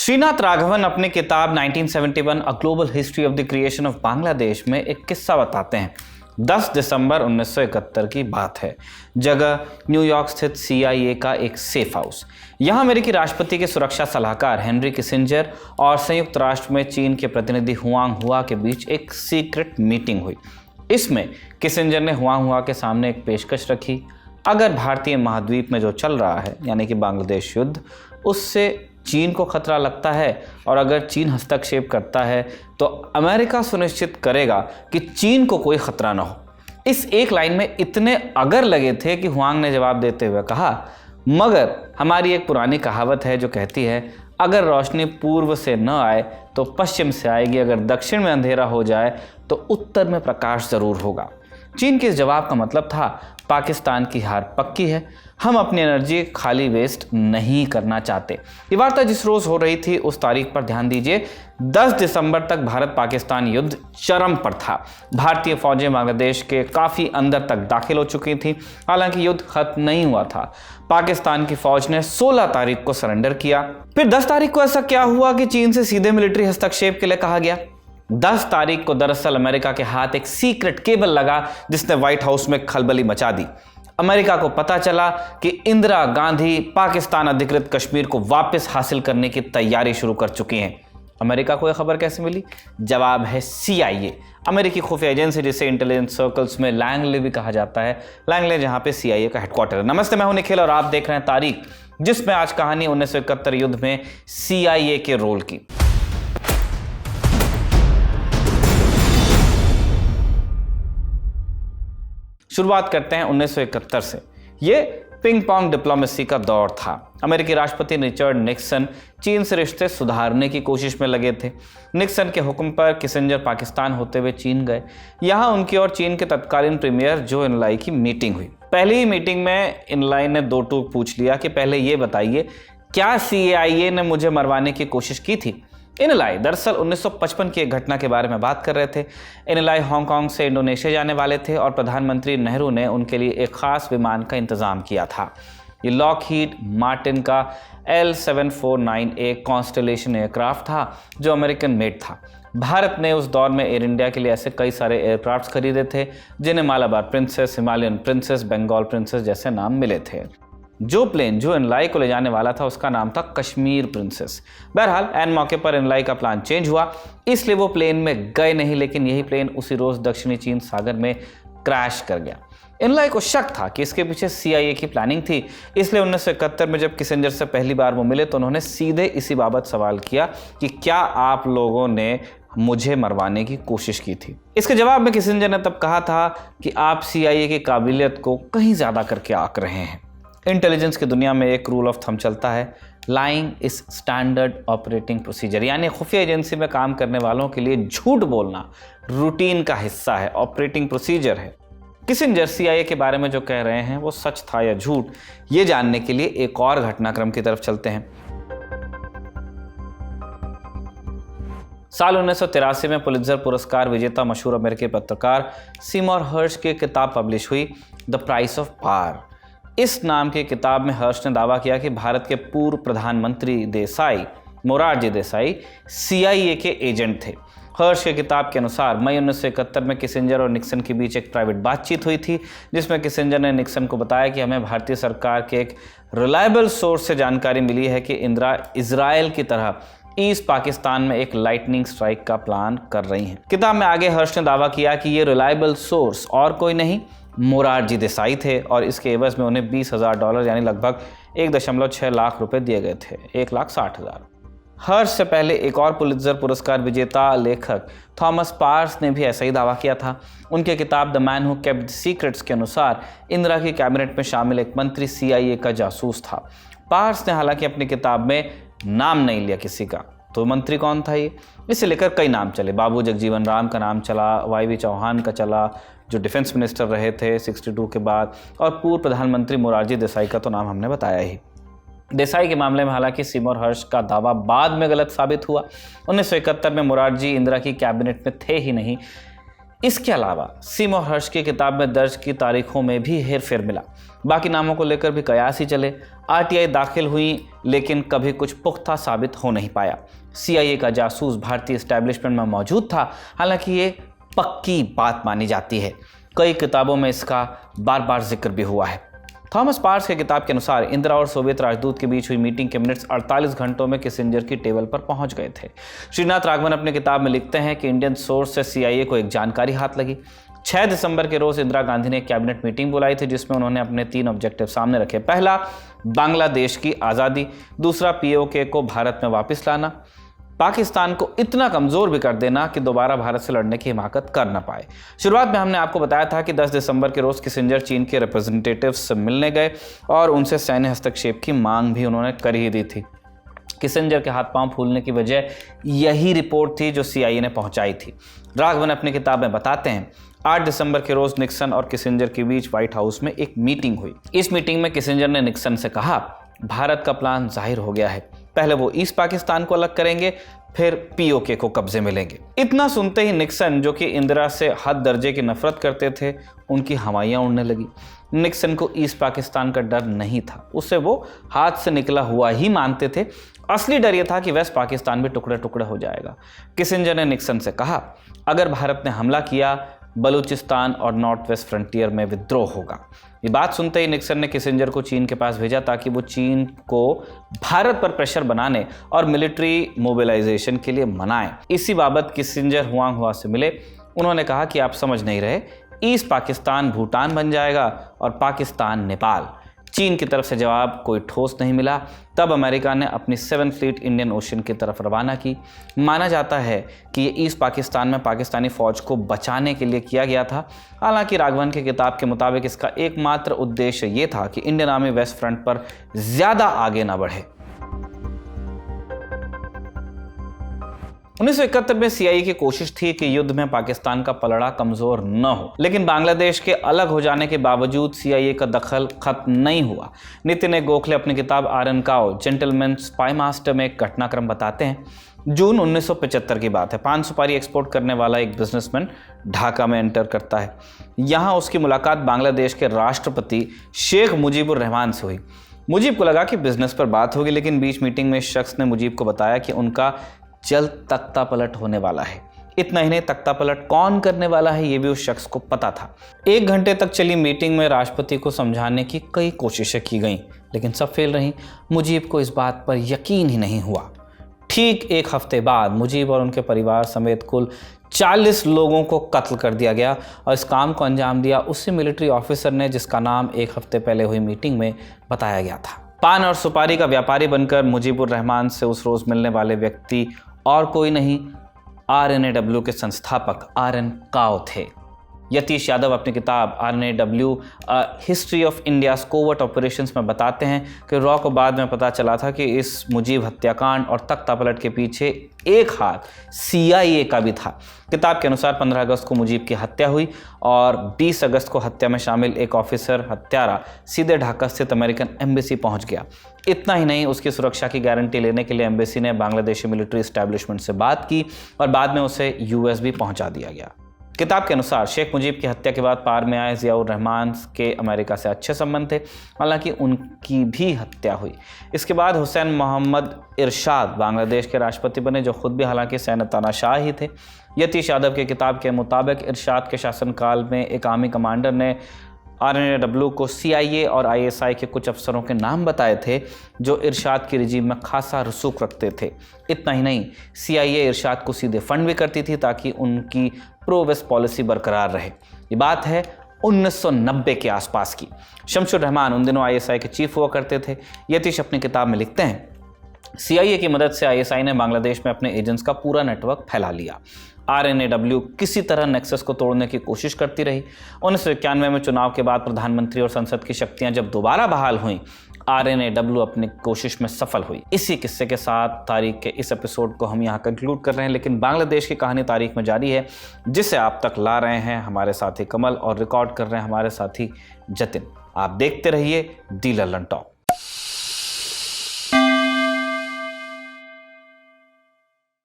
श्रीनाथ राघवन अपनी किताब 1971 a global history of the creation of Bangladesh में एक किस्सा बताते हैं। 10 दिसंबर 1971 की बात है। जगह न्यूयॉर्क स्थित CIA का एक सेफ हाउस। यहाँ अमेरिकी राष्ट्रपति के सुरक्षा सलाहकार हेनरी किसिंजर और संयुक्त राष्ट्र में चीन के प्रतिनिधि हुआंग हुआ के बीच एक सीक्रेट मीटिंग हुई। इसमें किसिंजर ने हुआंग हुआ के सामने एक पेशकश रखी। अगर भारतीय महाद्वीप में जो चल रहा है यानी कि बांग्लादेश युद्ध, उससे चीन को खतरा लगता है और अगर चीन हस्तक्षेप करता है तो अमेरिका सुनिश्चित करेगा कि चीन को कोई खतरा ना हो। इस एक लाइन में इतने अगर लगे थे कि हुआंग ने जवाब देते हुए कहा, मगर हमारी एक पुरानी कहावत है जो कहती है अगर रोशनी पूर्व से न आए तो पश्चिम से आएगी, अगर दक्षिण में अंधेरा हो जाए तो उत्तर में प्रकाश जरूर होगा। चीन के इस जवाब का मतलब था पाकिस्तान की हार पक्की है, हम अपनी एनर्जी खाली वेस्ट नहीं करना चाहते। ये वार्ता जिस रोज हो रही थी उस तारीख पर ध्यान दीजिए। 10 दिसंबर तक भारत पाकिस्तान युद्ध चरम पर था। भारतीय फौजें बांग्लादेश के काफी अंदर तक दाखिल हो चुकी थी। हालांकि युद्ध खत्म नहीं हुआ था। पाकिस्तान की फौज ने 16 तारीख को सरेंडर किया। फिर 10 तारीख को ऐसा क्या हुआ कि चीन से सीधे मिलिट्री हस्तक्षेप के लिए कहा गया। 10 तारीख को दरअसल अमेरिका के हाथ एक सीक्रेट केबल लगा जिसने व्हाइट हाउस में खलबली मचा दी। अमेरिका को पता चला कि इंदिरा गांधी पाकिस्तान अधिकृत कश्मीर को वापस हासिल करने की तैयारी शुरू कर चुकी हैं। अमेरिका को यह खबर कैसे मिली? जवाब है CIA, अमेरिकी खुफिया एजेंसी जिसे इंटेलिजेंस सर्कल्स में लैंगले भी कहा जाता है। लैंगले जहां पे CIA का हेडक्वार्टर है। नमस्ते, मैं हूं निखिल और आप देख रहे हैं तारीख, जिसमें आज कहानी 1971 युद्ध में CIA के रोल की। शुरुआत करते हैं 1971 से। ये पिंग पोंग डिप्लोमेसी का दौर था। अमेरिकी राष्ट्रपति रिचर्ड निक्सन चीन से रिश्ते सुधारने की कोशिश में लगे थे। निक्सन के हुक्म पर किसिंजर पाकिस्तान होते हुए चीन गए। यहाँ उनकी और चीन के तत्कालीन प्रीमियर जो इनलाई की मीटिंग हुई। पहली ही मीटिंग में इनलाई ने दो टूक पूछ लिया कि पहले ये बताइए, क्या CIA ने मुझे मरवाने की कोशिश की थी? इनलाई दरअसल 1955 की एक घटना के बारे में बात कर रहे थे। इनलाई हांगकांग से इंडोनेशिया जाने वाले थे और प्रधानमंत्री नेहरू ने उनके लिए एक खास विमान का इंतजाम किया था। ये लॉकहीड मार्टिन का L749A कॉन्स्टेलेशन एयरक्राफ्ट था जो अमेरिकन मेड था। भारत ने उस दौर में एयर इंडिया के लिए ऐसे कई सारे एयरक्राफ्ट खरीदे थे जिन्हें Malabar princess, Himalayan princess, Bengal princess जैसे नाम मिले थे। जो प्लेन जो इनलाई को ले जाने वाला था उसका नाम था कश्मीर प्रिंसेस। बहरहाल एन मौके पर इनलाई का प्लान चेंज हुआ, इसलिए वो प्लेन में गए नहीं, लेकिन यही प्लेन उसी रोज दक्षिणी चीन सागर में क्रैश कर गया। इनलाई को शक था कि इसके पीछे CIA की प्लानिंग थी, इसलिए 1971 में जब किसिंजर से पहली बार वो मिले तो उन्होंने सीधे इसी बाबत सवाल किया कि क्या आप लोगों ने मुझे मरवाने की कोशिश की थी। इसके जवाब में किसिंजर ने तब कहा था कि आप CIA की काबिलियत को कहीं ज्यादा करके आंक रहे हैं। इंटेलिजेंस की दुनिया में एक रूल ऑफ थंब चलता है, lying is standard operating procedure, यानी खुफिया एजेंसी में काम करने वालों के लिए झूठ बोलना रूटीन का हिस्सा है, ऑपरेटिंग प्रोसीजर है। किसिंजर CIA के बारे में जो कह रहे हैं वो सच था या झूठ, ये जानने के लिए एक और घटनाक्रम की तरफ चलते हैं। साल 1983 में पुलित्जर पुरस्कार विजेता मशहूर अमेरिकी पत्रकार सीमोर हर्श की किताब पब्लिश हुई, द प्राइस ऑफ पावर। इस नाम की किताब में हर्ष ने दावा किया कि भारत के पूर्व प्रधानमंत्री देसाई, मोरारजी देसाई, CIA के एजेंट थे। हर्ष की किताब के अनुसार मई 1971 में किसिंजर और निक्सन के बीच एक प्राइवेट बातचीत हुई थी, जिसमें किसिंजर ने निक्सन को बताया कि हमें भारतीय सरकार के एक रिलायबल सोर्स से जानकारी मिली है कि इंदिरा इजराइल की तरह ईस्ट पाकिस्तान में एक लाइटनिंग स्ट्राइक का प्लान कर रही हैं। किताब में आगे हर्ष ने दावा किया कि ये रिलायबल सोर्स और कोई नहीं, मोरारजी देसाई थे और इसके एवज में उन्हें $20,000 यानी लगभग 1.6 लाख रुपए दिए गए थे, 1,60,000। हर्ष से पहले एक और पुलित्जर पुरस्कार विजेता लेखक थॉमस पार्स ने भी ऐसा ही दावा किया था। उनकी किताब the man who kept the secrets के अनुसार इंदिरा की कैबिनेट में शामिल एक मंत्री CIA का जासूस था। पार्स ने हालांकि अपनी किताब में नाम नहीं लिया किसी का, तो मंत्री कौन था ये, इसे लेकर कई नाम चले। बाबू जगजीवन राम का नाम चला, YV चौहान का चला जो डिफेंस मिनिस्टर रहे थे 62 के बाद, और पूर्व प्रधानमंत्री मोरारजी देसाई का तो नाम हमने बताया ही। देसाई के मामले में हालांकि सीमोर हर्ष का दावा बाद में गलत साबित हुआ। 1971 में मोरारजी इंदिरा की कैबिनेट में थे ही नहीं। इसके अलावा सीमोर हर्ष की किताब में दर्ज की तारीखों में भी हेरफेर मिला। बाकी नामों को लेकर भी कयास ही चले। RTI दाखिल हुई लेकिन कभी कुछ पुख्ता साबित हो नहीं पाया। CIA का जासूस भारतीय एस्टैब्लिशमेंट में मौजूद था, हालांकि ये पक्की बात मानी जाती है। कई किताबों में इसका बार बार जिक्र भी हुआ है। थॉमस पार्स की किताब के अनुसार इंदिरा और सोवियत राजदूत के बीच हुई मीटिंग के मिनट्स 48 घंटों में किसिंजर की टेबल पर पहुंच गए थे। श्रीनाथ राघवन अपनी किताब में लिखते हैं कि इंडियन सोर्स से CIA को एक जानकारी हाथ लगी। 6 दिसंबर के रोज इंदिरा गांधी ने एक कैबिनेट मीटिंग बुलाई थी, जिसमें उन्होंने अपने 3 ऑब्जेक्टिव सामने रखे। पहला, बांग्लादेश की आज़ादी। दूसरा, POK को भारत में वापस लाना। पाकिस्तान को इतना कमजोर भी कर देना कि दोबारा भारत से लड़ने की हिमाकत कर न पाए। शुरुआत में हमने आपको बताया था कि 10 दिसंबर के रोज किसिंजर चीन के रिप्रेजेंटेटिव्स से मिलने गए और उनसे सैन्य हस्तक्षेप की मांग भी उन्होंने कर ही दी थी। किसिंजर के हाथ पांव फूलने की वजह यही रिपोर्ट थी जो CIA ने पहुंचाई थी। राघवन अपनी किताब में बताते हैं, 8 दिसंबर के रोज निक्सन और किसिंजर के बीच व्हाइट हाउस में एक मीटिंग हुई। इस मीटिंग में किसिंजर ने निक्सन से कहा, भारत का प्लान जाहिर हो गया है। पहले वो ईस्ट पाकिस्तान को अलग करेंगे, फिर POK को कब्जे में लेंगे। इतना सुनते ही निक्सन, जो कि इंदिरा से हद दर्जे की नफरत करते थे, उनकी हवाइयां उड़ने लगी। निक्सन को ईस्ट पाकिस्तान का डर नहीं था, उसे वो हाथ से निकला हुआ ही मानते थे। असली डर यह था कि वेस्ट पाकिस्तान भी टुकड़े टुकड़े हो जाएगा। किसिंजर ने निक्सन से कहा, अगर भारत ने हमला किया, बलूचिस्तान और नॉर्थ वेस्ट फ्रंटियर में विद्रोह होगा। ये बात सुनते ही निक्सन ने किसिंजर को चीन के पास भेजा ताकि वो चीन को भारत पर प्रेशर बनाने और मिलिट्री मोबिलाइजेशन के लिए मनाएं। इसी बाबत किसिंजर हुआंग से मिले। उन्होंने कहा कि आप समझ नहीं रहे, ईस्ट पाकिस्तान भूटान बन जाएगा और पाकिस्तान नेपाल। चीन की तरफ से जवाब कोई ठोस नहीं मिला। तब अमेरिका ने अपनी 7th फ्लीट इंडियन ओशन की तरफ रवाना की। माना जाता है कि ये ईस्ट पाकिस्तान में पाकिस्तानी फौज को बचाने के लिए किया गया था। हालांकि राघवन की किताब के मुताबिक इसका एकमात्र उद्देश्य ये था कि इंडियन आर्मी वेस्ट फ्रंट पर ज़्यादा आगे ना बढ़े। 1971 में CIA की कोशिश थी कि युद्ध में पाकिस्तान का पलड़ा कमजोर न हो, लेकिन बांग्लादेश के अलग हो जाने के बावजूद CIA का दखल खत्म नहीं हुआ। नितिन ए गोखले अपनी किताब Aryan cow gentleman spy master में एक घटनाक्रम बताते हैं। जून 1975 की बात है। पान सुपारी एक्सपोर्ट करने वाला एक बिजनेसमैन ढाका में एंटर करता है। यहाँ उसकी मुलाकात बांग्लादेश के राष्ट्रपति शेख मुजीबुर रहमान से हुई। मुजीब को लगा कि बिजनेस पर बात होगी, लेकिन बीच मीटिंग में इस शख्स ने मुजीब को बताया कि उनका जल्द तख्ता पलट होने वाला है। इतना ही नहीं, तख्ता पलट कौन करने वाला है ये भी उस शख्स को पता था। 1 घंटे तक चली मीटिंग में राष्ट्रपति को समझाने की कई कोशिशें की गईं, लेकिन सब फेल रहीं। मुजीब को इस बात पर यकीन ही नहीं हुआ। ठीक 1 हफ्ते बाद मुजीब और उनके परिवार समेत कुल 40 लोगों को कत्ल कर दिया गया और इस काम को अंजाम दिया उसी मिलिट्री ऑफिसर ने जिसका नाम 1 हफ्ते पहले हुई मीटिंग में बताया गया था। पान और सुपारी का व्यापारी बनकर मुजीबुर रहमान से उस रोज मिलने वाले व्यक्ति और कोई नहीं, RNAW के संस्थापक आर्यन काउ थे। यतीश यादव अपनी किताब RNAW history of India's covert operations में बताते हैं कि रॉ को बाद में पता चला था कि इस मुजीब हत्याकांड और तख्ता पलट के पीछे एक हाथ CIA का भी था। किताब के अनुसार 15 अगस्त को मुजीब की हत्या हुई और 20 अगस्त को हत्या में शामिल एक ऑफिसर हत्यारा सीधे ढाका स्थित अमेरिकन एम्बेसी पहुंच गया। इतना ही नहीं, उसकी सुरक्षा की गारंटी लेने के लिए एम्बेसी ने बांग्लादेशी मिलिट्री एस्टैब्लिशमेंट से बात की और बाद में उसे US भी पहुंचा दिया गया। किताब के अनुसार शेख मुजीब की हत्या के बाद पार में आए ज़ियाउर रहमान के अमेरिका से अच्छे संबंध थे, हालांकि उनकी भी हत्या हुई। इसके बाद हुसैन मोहम्मद इरशाद बांग्लादेश के राष्ट्रपति बने, जो खुद भी हालांकि सैन्य तानाशाह ही थे। यतीश यादव की किताब के मुताबिक इरशाद के शासनकाल में एक आर्मी कमांडर ने RNAW को CIA और ISI के कुछ अफसरों के नाम बताए थे जो इरशाद की रिजीम में खासा रसूख रखते थे। इतना ही नहीं, CIA इरशाद को सीधे फंड भी करती थी ताकि उनकी प्रो वेस्ट पॉलिसी बरकरार रहे। ये बात है 1990 के आसपास की। शमशुर रहमान उन दिनों ISI के चीफ हुआ करते थे। यतीश अपनी किताब में लिखते हैं, CIA की मदद से ISI ने बांग्लादेश में अपने एजेंट्स का पूरा नेटवर्क फैला लिया। RNAW किसी तरह नेक्सस को तोड़ने की कोशिश करती रही। 1991 में चुनाव के बाद प्रधानमंत्री और संसद की शक्तियां जब दोबारा बहाल हुईं, RNAW अपनी कोशिश में सफल हुई। इसी किस्से के साथ तारीख के इस एपिसोड को हम यहाँ कंक्लूड कर रहे हैं, लेकिन बांग्लादेश की कहानी तारीख में जारी है, जिसे आप तक ला रहे हैं हमारे साथी कमल और रिकॉर्ड कर रहे हैं हमारे साथी जतिन। आप देखते रहिए दी लल्लन टॉक।